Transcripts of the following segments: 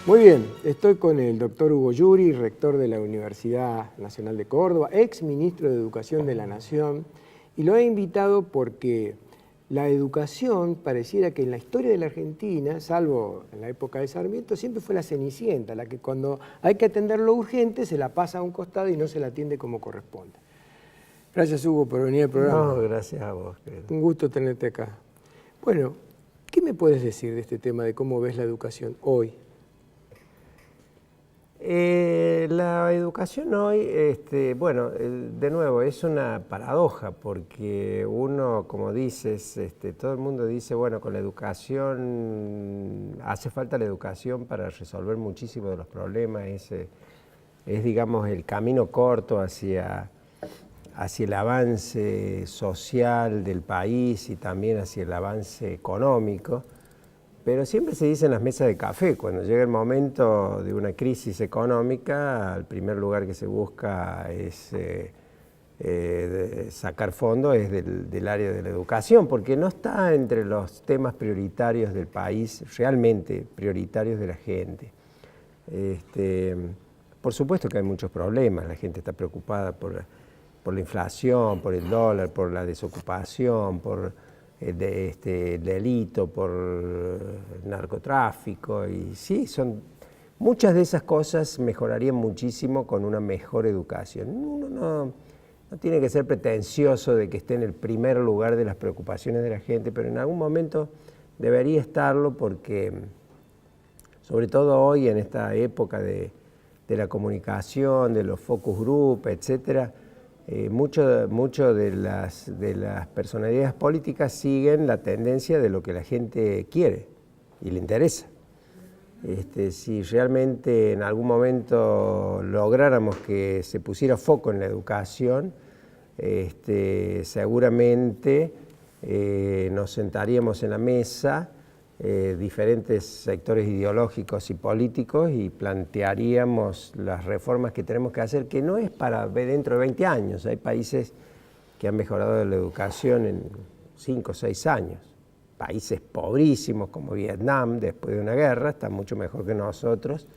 Muy bien, estoy con el doctor Hugo Yuri, rector de la Universidad Nacional de Córdoba, ex ministro de Educación de la Nación, y lo he invitado porque la educación pareciera que en la historia de la Argentina, salvo en la época de Sarmiento, siempre fue la cenicienta, la que cuando hay que atender lo urgente se la pasa a un costado y no se la atiende como corresponde. Gracias, Hugo, por venir al programa. No, gracias a vos. Un gusto tenerte acá. Bueno, ¿qué me puedes decir de este tema de cómo ves la educación hoy? La educación hoy, bueno, de nuevo, es una paradoja porque uno, como dices, todo el mundo dice, bueno, con la educación, hace falta la educación para resolver muchísimos de los problemas, es digamos, el camino corto hacia el avance social del país y también hacia el avance económico. Pero siempre se dice en las mesas de café, cuando llega el momento de una crisis económica, el primer lugar que se busca es sacar fondos es del área de la educación, porque no está entre los temas prioritarios del país, realmente prioritarios de la gente. Por supuesto que hay muchos problemas, la gente está preocupada por la inflación, por el dólar, por la desocupación, por el delito, por el narcotráfico, y sí, muchas de esas cosas mejorarían muchísimo con una mejor educación. Uno no tiene que ser pretencioso de que esté en el primer lugar de las preocupaciones de la gente, pero en algún momento debería estarlo porque, sobre todo hoy en esta época de la comunicación, de los focus group, etcétera, mucho de las personalidades políticas siguen la tendencia de lo que la gente quiere y le interesa. Si realmente en algún momento lográramos que se pusiera foco en la educación, seguramente nos sentaríamos en la mesa diferentes sectores ideológicos y políticos y plantearíamos las reformas que tenemos que hacer, que no es para ver dentro de 20 años. Hay países que han mejorado la educación en 5 o 6 años. Países pobrísimos como Vietnam, después de una guerra, están mucho mejor que nosotros,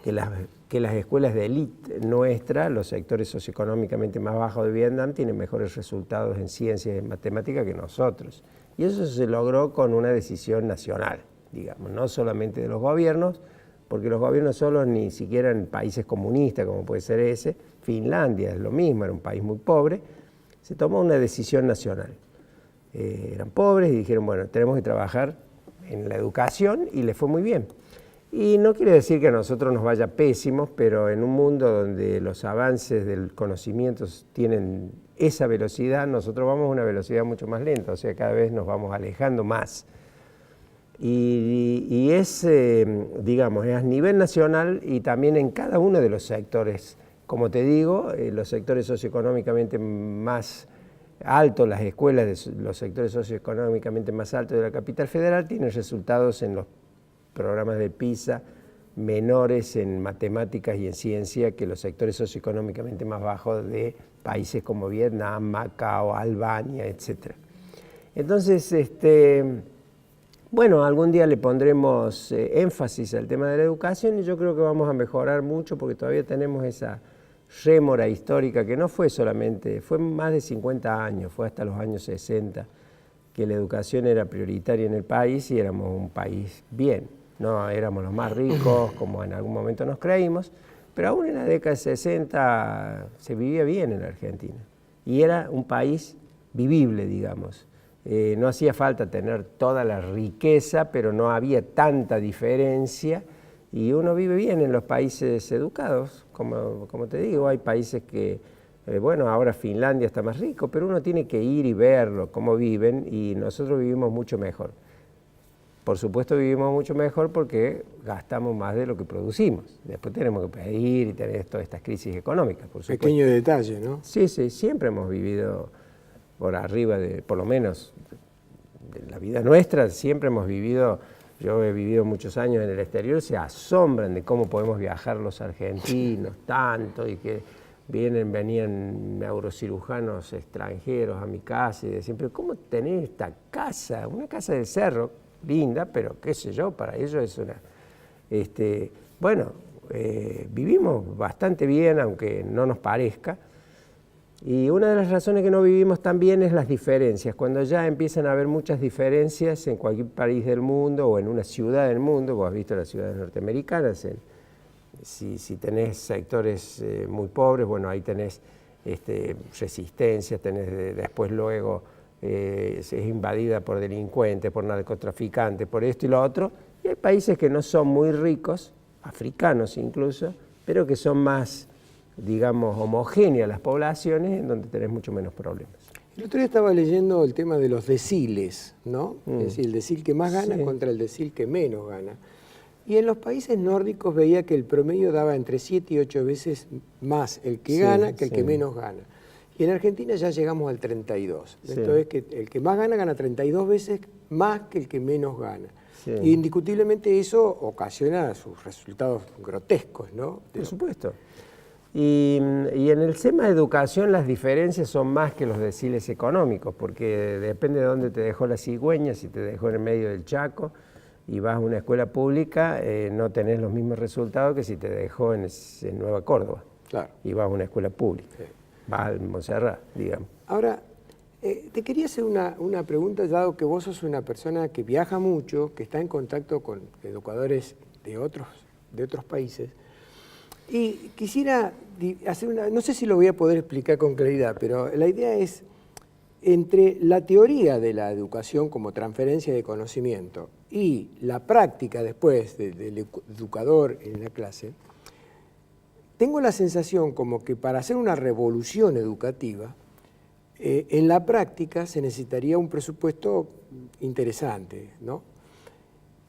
que las escuelas de élite nuestras, los sectores socioeconómicamente más bajos de Vietnam, tienen mejores resultados en ciencias y en matemáticas que nosotros. Y eso se logró con una decisión nacional, digamos, no solamente de los gobiernos, porque los gobiernos solos ni siquiera en países comunistas, como puede ser ese, Finlandia es lo mismo, era un país muy pobre, se tomó una decisión nacional. Eran pobres y dijeron, bueno, tenemos que trabajar en la educación y les fue muy bien. Y no quiere decir que a nosotros nos vaya pésimos, pero en un mundo donde los avances del conocimiento tienen esa velocidad, nosotros vamos a una velocidad mucho más lenta, o sea, cada vez nos vamos alejando más. Y es, digamos, es a nivel nacional y también en cada uno de los sectores. Como te digo, los sectores socioeconómicamente más altos, las escuelas de los sectores socioeconómicamente más altos de la capital federal tienen resultados en los programas de PISA menores en matemáticas y en ciencia que los sectores socioeconómicamente más bajos de países como Vietnam, Macao, Albania, etc. Entonces, bueno, algún día le pondremos énfasis al tema de la educación y yo creo que vamos a mejorar mucho porque todavía tenemos esa rémora histórica que no fue solamente, fue más de 50 años, fue hasta los años 60 que la educación era prioritaria en el país y éramos un país bien. No éramos los más ricos, como en algún momento nos creímos, pero aún en la década de 60 se vivía bien en la Argentina. Y era un país vivible, digamos. No hacía falta tener toda la riqueza, pero no había tanta diferencia. Y uno vive bien en los países educados, como te digo, hay países que, bueno, ahora Finlandia está más rico, pero uno tiene que ir y verlo, cómo viven, y nosotros vivimos mucho mejor. Por supuesto vivimos mucho mejor porque gastamos más de lo que producimos. Después tenemos que pedir y tener todas estas crisis económicas, por supuesto. Pequeño detalle, ¿no? Sí, siempre hemos vivido por arriba de, por lo menos, de la vida nuestra, siempre hemos vivido, yo he vivido muchos años en el exterior, se asombran de cómo podemos viajar los argentinos tanto y que venían neurocirujanos extranjeros a mi casa y decían, pero ¿cómo tenés esta casa? Una casa del cerro, linda, pero qué sé yo, para ellos es Bueno, vivimos bastante bien, aunque no nos parezca. Y una de las razones que no vivimos tan bien es las diferencias. Cuando ya empiezan a haber muchas diferencias en cualquier país del mundo o en una ciudad del mundo, vos has visto las ciudades norteamericanas, si tenés sectores muy pobres, bueno, ahí tenés resistencia, tenés después luego es invadida por delincuentes, por narcotraficantes, por esto y lo otro. Y hay países que no son muy ricos, africanos incluso, pero que son más, digamos, homogéneas las poblaciones, en donde tenés mucho menos problemas. El otro día estaba leyendo el tema de los deciles, ¿no? Es decir, el decil que más gana contra el decil que menos gana. Y en los países nórdicos veía que el promedio daba entre 7 y 8 veces más el que gana que el que menos gana. Y en Argentina ya llegamos al 32. Esto es que el que más gana 32 veces más que el que menos gana. Y indiscutiblemente eso ocasiona sus resultados grotescos, ¿no? Por supuesto. Y en el tema de educación las diferencias son más que los deciles económicos, porque depende de dónde te dejó la cigüeña, si te dejó en el medio del Chaco y vas a una escuela pública, no tenés los mismos resultados que si te dejó en Nueva Córdoba. Claro. Y vas a una escuela pública, vas a Montserrat, digamos. Ahora, te quería hacer una pregunta, dado que vos sos una persona que viaja mucho, que está en contacto con educadores de otros países, y quisiera hacer no sé si lo voy a poder explicar con claridad, pero la idea es, entre la teoría de la educación como transferencia de conocimiento y la práctica después del educador en la clase, tengo la sensación como que para hacer una revolución educativa, en la práctica se necesitaría un presupuesto interesante, ¿no?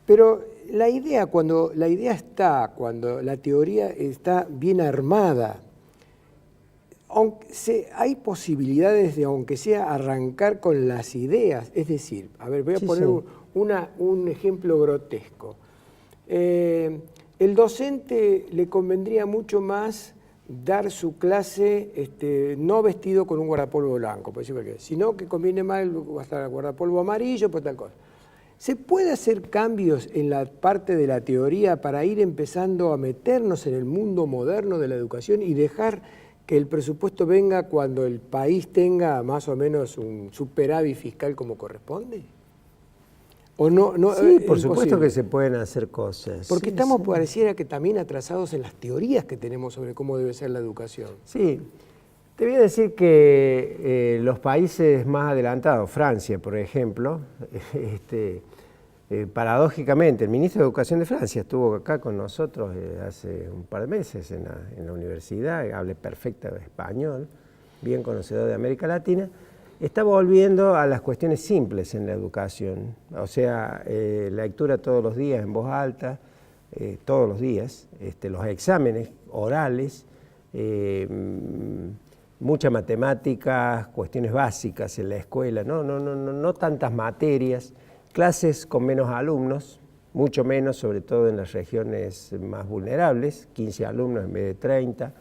Pero la idea, cuando la teoría está bien armada, hay posibilidades de, aunque sea, arrancar con las ideas. Es decir, a ver, voy a poner un ejemplo grotesco. El docente le convendría mucho más dar su clase no vestido con un guardapolvo blanco, por decirlo así, sino que conviene más el guardapolvo amarillo, por tal cosa. ¿Se puede hacer cambios en la parte de la teoría para ir empezando a meternos en el mundo moderno de la educación y dejar que el presupuesto venga cuando el país tenga más o menos un superávit fiscal como corresponde? ¿O no, sí, por supuesto que se pueden hacer cosas. Porque estamos, pareciera que también atrasados en las teorías que tenemos sobre cómo debe ser la educación. Sí, te voy a decir que los países más adelantados, Francia, por ejemplo, paradójicamente, el ministro de Educación de Francia estuvo acá con nosotros hace un par de meses en la universidad, habla perfecto español, bien conocedor de América Latina, está volviendo a las cuestiones simples en la educación, o sea, lectura todos los días en voz alta, todos los días, los exámenes orales, mucha matemática, cuestiones básicas en la escuela, no tantas materias, clases con menos alumnos, mucho menos, sobre todo en las regiones más vulnerables, 15 alumnos en vez de 30,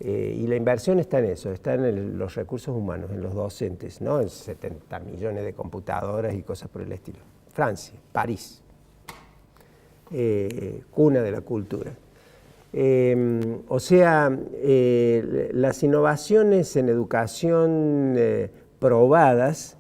y la inversión está en eso, está en los recursos humanos, en los docentes, ¿no? En 70 millones de computadoras y cosas por el estilo. Francia, París, cuna de la cultura. O sea, las innovaciones en educación probadas,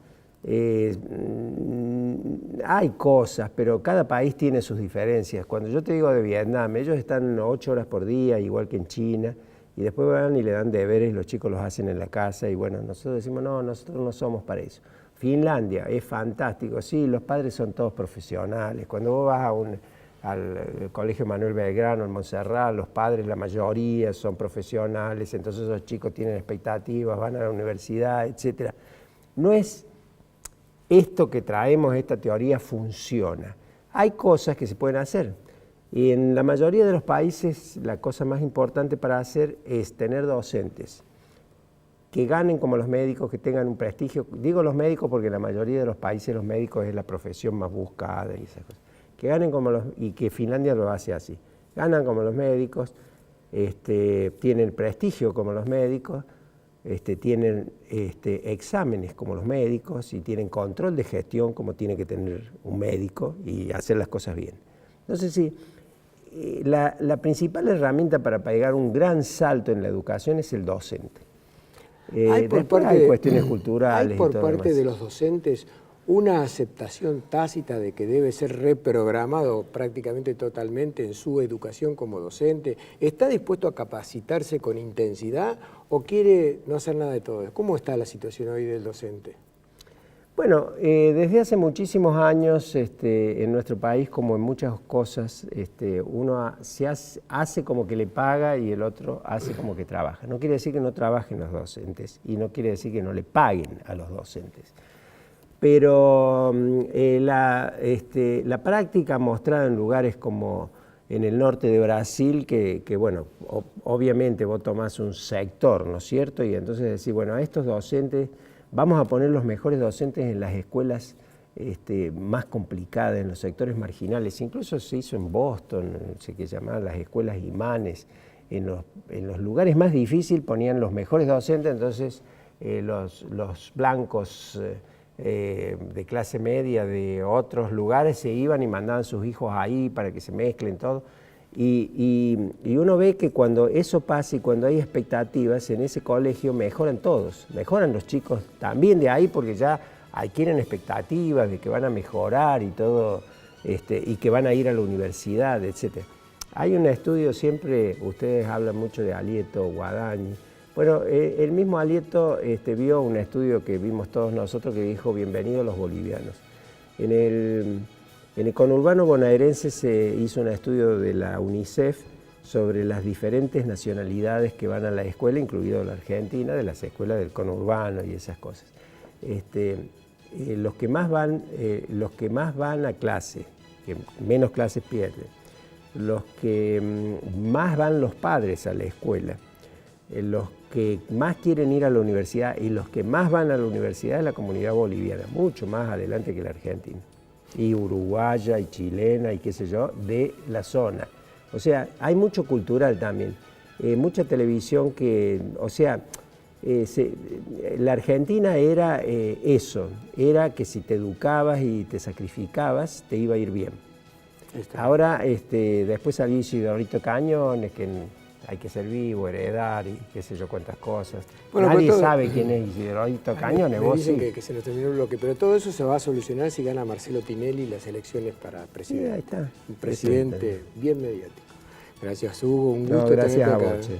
hay cosas, pero cada país tiene sus diferencias. Cuando yo te digo de Vietnam, ellos están 8 horas por día, igual que en China, y después van y le dan deberes y los chicos los hacen en la casa, y bueno, nosotros decimos, no, nosotros no somos para eso. Finlandia es fantástico, sí, los padres son todos profesionales. Cuando vos vas al Colegio Manuel Belgrano, en Montserrat, los padres, la mayoría, son profesionales, entonces esos chicos tienen expectativas, van a la universidad, etc. No es esto que traemos, esta teoría funciona. Hay cosas que se pueden hacer. Y en la mayoría de los países la cosa más importante para hacer es tener docentes que ganen como los médicos, que tengan un prestigio. Digo los médicos porque en la mayoría de los países los médicos es la profesión más buscada y esas cosas. Que ganen como y que Finlandia lo hace así. Ganan como los médicos, tienen prestigio como los médicos, tienen exámenes como los médicos y tienen control de gestión como tiene que tener un médico y hacer las cosas bien. Entonces sí, la principal herramienta para pegar un gran salto en la educación es el docente. Hay cuestiones culturales. ¿Hay por y todo parte demás. de los docentes una aceptación tácita de que debe ser reprogramado prácticamente totalmente en su educación como docente? ¿Está dispuesto a capacitarse con intensidad o quiere no hacer nada de todo eso? ¿Cómo está la situación hoy del docente? Bueno, desde hace muchísimos años en nuestro país, como en muchas cosas, uno hace como que le paga y el otro hace como que trabaja. No quiere decir que no trabajen los docentes y no quiere decir que no le paguen a los docentes. Pero la práctica mostrada en lugares como en el norte de Brasil, que bueno, obviamente vos tomás un sector, ¿no es cierto? Y entonces decís, bueno, a estos docentes, vamos a poner los mejores docentes en las escuelas más complicadas, en los sectores marginales. Incluso se hizo en Boston, que se llamaban las escuelas imanes. En los lugares más difíciles ponían los mejores docentes, entonces los blancos de clase media de otros lugares se iban y mandaban sus hijos ahí para que se mezclen todo. Y uno ve que cuando eso pasa y cuando hay expectativas en ese colegio mejoran todos, mejoran los chicos también de ahí porque ya adquieren expectativas de que van a mejorar y todo, y que van a ir a la universidad, etc. Hay un estudio siempre, ustedes hablan mucho de Alieto, Guadañi. Bueno, el mismo Alieto vio un estudio que vimos todos nosotros que dijo bienvenidos los bolivianos. En el conurbano bonaerense se hizo un estudio de la UNICEF sobre las diferentes nacionalidades que van a la escuela, incluido la Argentina, de las escuelas del conurbano y esas cosas. Los que más van a clase, que menos clases pierden, los que más van los padres a la escuela, los que más quieren ir a la universidad y los que más van a la universidad es la comunidad boliviana, mucho más adelante que la argentina, y uruguaya y chilena y qué sé yo, de la zona. O sea, hay mucho cultural también, mucha televisión que, o sea, la Argentina era eso, era que si te educabas y te sacrificabas, te iba a ir bien. Ahora, después salió Isidorito Cañones, que hay que ser vivo, heredar y qué sé yo cuántas cosas. Bueno, nadie sabe quién es Isidorito Cañones, me vos dicen sí. que se nos terminó el bloque, pero todo eso se va a solucionar si gana Marcelo Tinelli las elecciones para presidente. Sí, ahí está. Un presidente bien mediático. Gracias, Hugo, un gusto gracias tenerte a acá. vos, che.